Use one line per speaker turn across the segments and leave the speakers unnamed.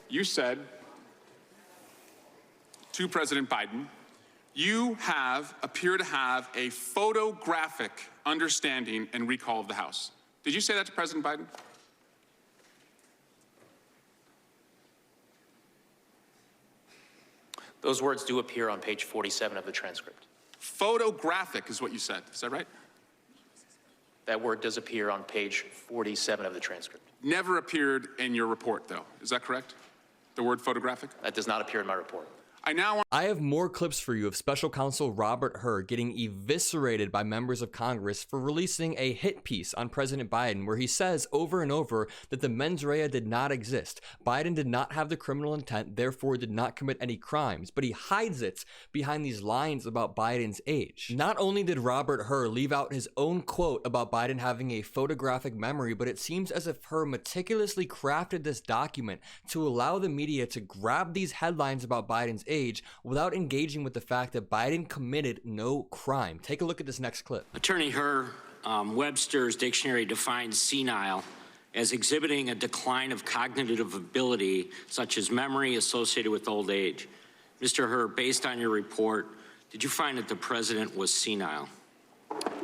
You said to President Biden, you appear to have a photographic understanding and recall of the House. Did you say that to President Biden?
Those words do appear on page 47 of the transcript.
Photographic is what you said. Is that right?
That word does appear on page 47 of the transcript.
Never appeared in your report, though. Is that correct? The word photographic?
That does not appear in my report.
I have more clips for you of Special Counsel Robert Hur getting eviscerated by members of Congress for releasing a hit piece on President Biden where he says over and over that the mens rea did not exist. Biden did not have the criminal intent, therefore did not commit any crimes, but he hides it behind these lines about Biden's age. Not only did Robert Hur leave out his own quote about Biden having a photographic memory, but it seems as if Hur meticulously crafted this document to allow the media to grab these headlines about Biden's age without engaging with the fact that Biden committed no crime. Take a look at this next clip.
Attorney Hur, Webster's dictionary defines senile as exhibiting a decline of cognitive ability, such as memory associated with old age. Mr. Hur, based on your report, did you find that the president was senile?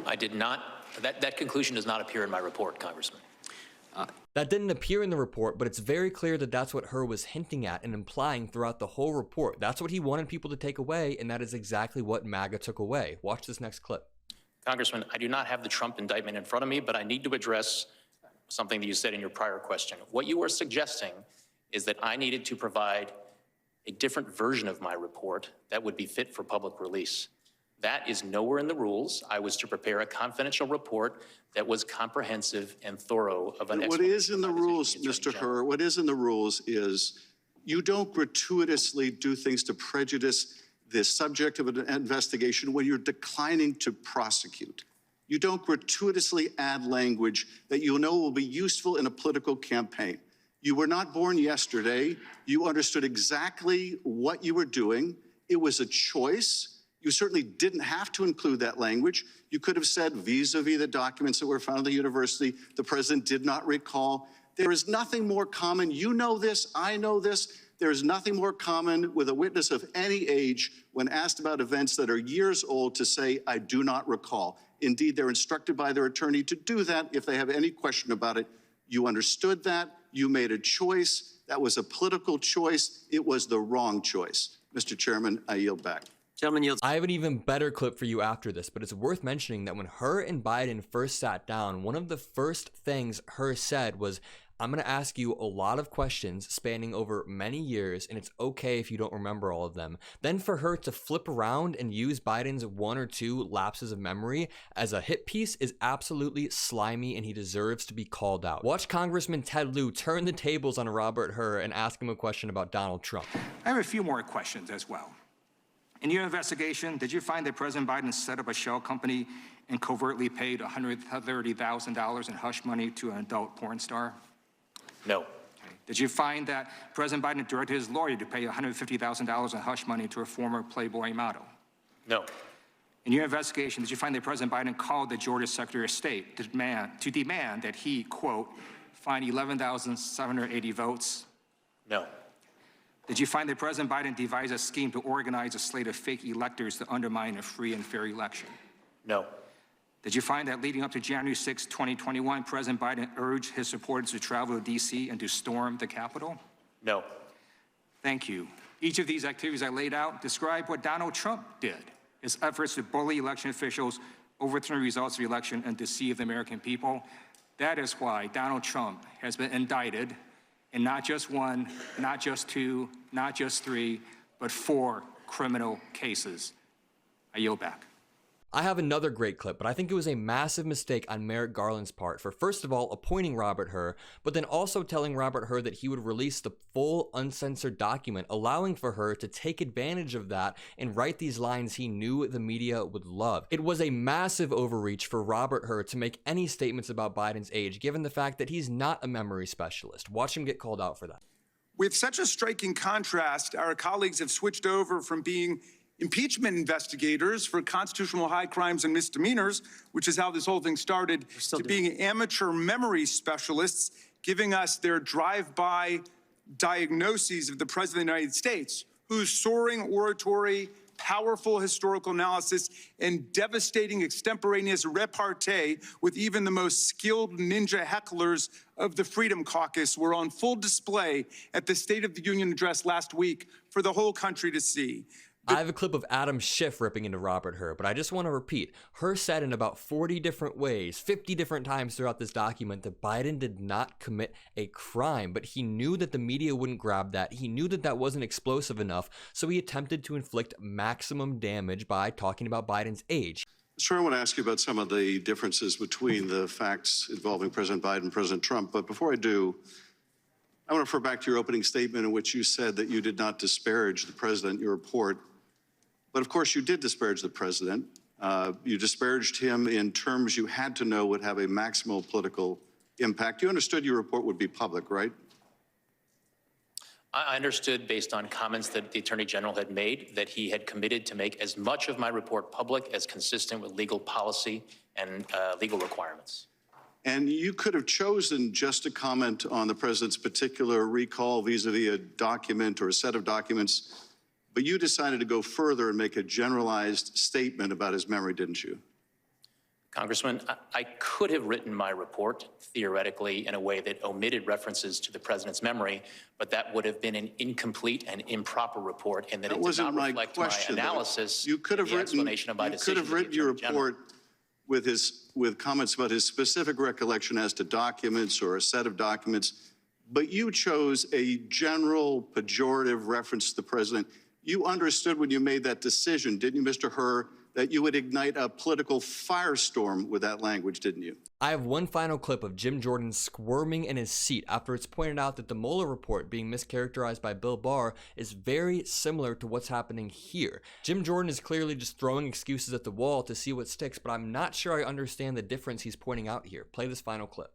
I did not. That conclusion does not appear in my report, Congressman.
That didn't appear in the report, but it's very clear that that's what Hur was hinting at and implying throughout the whole report. That's what he wanted people to take away, and that is exactly what MAGA took away. Watch this next clip.
Congressman, I do not have the Trump indictment in front of me, but I need to address something that you said in your prior question. What you are suggesting is that I needed to provide a different version of my report that would be fit for public release. That is nowhere in the rules. I was to prepare a confidential report that was comprehensive and thorough of an
What is in the rules, Mr. Hur, what is in the rules is you don't gratuitously do things to prejudice the subject of an investigation when you're declining to prosecute. You don't gratuitously add language that you know will be useful in a political campaign. You were not born yesterday. You understood exactly what you were doing. It was a choice. You certainly didn't have to include that language. You could have said vis-a-vis the documents that were found at the university, the president did not recall. There is nothing more common. You know this, I know this. There is nothing more common with a witness of any age when asked about events that are years old to say, I do not recall. Indeed, they're instructed by their attorney to do that if they have any question about it. You understood that. You made a choice. That was a political choice. It was the wrong choice. Mr. Chairman, I yield back.
I have an even better clip for you after this, but it's worth mentioning that when Hur and Biden first sat down, one of the first things Hur said was, I'm going to ask you a lot of questions spanning over many years, and it's okay if you don't remember all of them. Then for her to flip around and use Biden's 1 or 2 lapses of memory as a hit piece is absolutely slimy, and he deserves to be called out. Watch Congressman Ted Lieu turn the tables on Robert Hur and ask him a question about Donald Trump.
I have a few more questions as well. In your investigation, did you find that President Biden set up a shell company and covertly paid $130,000 in hush money to an adult porn star?
No.
Okay. Did you find that President Biden directed his lawyer to pay $150,000 in hush money to a former Playboy model?
No.
In your investigation, did you find that President Biden called the Georgia Secretary of State to demand that he, quote, find 11,780 votes?
No.
Did you find that President Biden devised a scheme to organize a slate of fake electors to undermine a free and fair election?
No.
Did you find that leading up to January 6, 2021, President Biden urged his supporters to travel to D.C. and to storm the Capitol?
No.
Thank you. Each of these activities I laid out describe what Donald Trump did, his efforts to bully election officials, overturn the results of the election, and deceive the American people. That is why Donald Trump has been indicted in not just 1, not just 2, not just 3, but 4 criminal cases. I yield back.
I have another great clip, but I think it was a massive mistake on Merrick Garland's part for, first of all, appointing Robert Hur, but then also telling Robert Hur that he would release the full uncensored document, allowing for Hur to take advantage of that and write these lines he knew the media would love. It was a massive overreach for Robert Hur to make any statements about Biden's age, given the fact that he's not a memory specialist. Watch him get called out for that.
With such a striking contrast, our colleagues have switched over from being impeachment investigators for constitutional high crimes and misdemeanors, which is how this whole thing started, to being amateur memory specialists, giving us their drive-by diagnoses of the President of the United States, whose soaring oratory, powerful historical analysis, and devastating extemporaneous repartee with even the most skilled ninja hecklers of the Freedom Caucus were on full display at the State of the Union address last week for the whole country to see.
I have a clip of Adam Schiff ripping into Robert Hur, but I just want to repeat. Hur said in about 40 different ways, 50 different times throughout this document, that Biden did not commit a crime, but he knew that the media wouldn't grab that. He knew that that wasn't explosive enough, so he attempted to inflict maximum damage by talking about Biden's age.
Sure, I want to ask you about some of the differences between the facts involving President Biden and President Trump, but before I do, I want to refer back to your opening statement in which you said that you did not disparage the president in your report. But of course, you did disparage the president. You disparaged him in terms you had to know would have a maximal political impact. You understood your report would be public, right?
I understood, based on comments that the Attorney General had made, that he had committed to make as much of my report public as consistent with legal policy and legal requirements.
And you could have chosen just to comment on the president's particular recall vis-a-vis a document or a set of documents, but you decided to go further and make a generalized statement about his memory, didn't you?
Congressman, I could have written my report theoretically in a way that omitted references to the president's memory, but that would have been an incomplete and improper report, and that it did not reflect my analysis.
You could have written your report with comments about his specific recollection as to documents or a set of documents, but you chose a general pejorative reference to the president. You understood when you made that decision, didn't you, Mr. Hur, that you would ignite a political firestorm with that language, didn't you?
I have one final clip of Jim Jordan squirming in his seat after it's pointed out that the Mueller report being mischaracterized by Bill Barr is very similar to what's happening here. Jim Jordan is clearly just throwing excuses at the wall to see what sticks, but I'm not sure I understand the difference he's pointing out here. Play this final clip.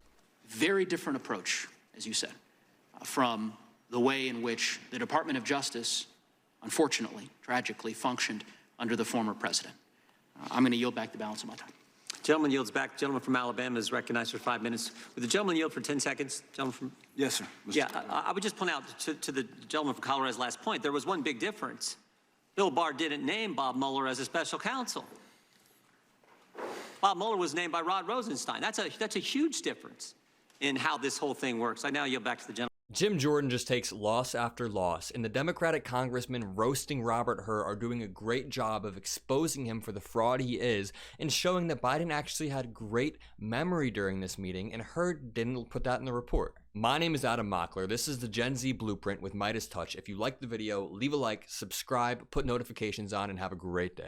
Very different approach, as you said, from the way in which the Department of Justice, unfortunately, tragically, functioned under the former president. I'm going to yield back the balance of my time.
Gentleman yields back. The gentleman from Alabama is recognized for 5 minutes. Would the gentleman yield for 10 seconds? Gentleman from...
Yes, sir.
Yeah, I would just point out to the gentleman from Colorado's last point, there was one big difference. Bill Barr didn't name Bob Mueller as a special counsel. Bob Mueller was named by Rod Rosenstein. That's a huge difference in how this whole thing works. I now yield back to the gentleman.
Jim Jordan just takes loss after loss, and the Democratic congressmen roasting Robert Hur are doing a great job of exposing him for the fraud he is and showing that Biden actually had great memory during this meeting, and Hur didn't put that in the report. My name is Adam Mockler. This is the Gen Z Blueprint with Midas Touch. If you liked the video, leave a like, subscribe, put notifications on, and have a great day.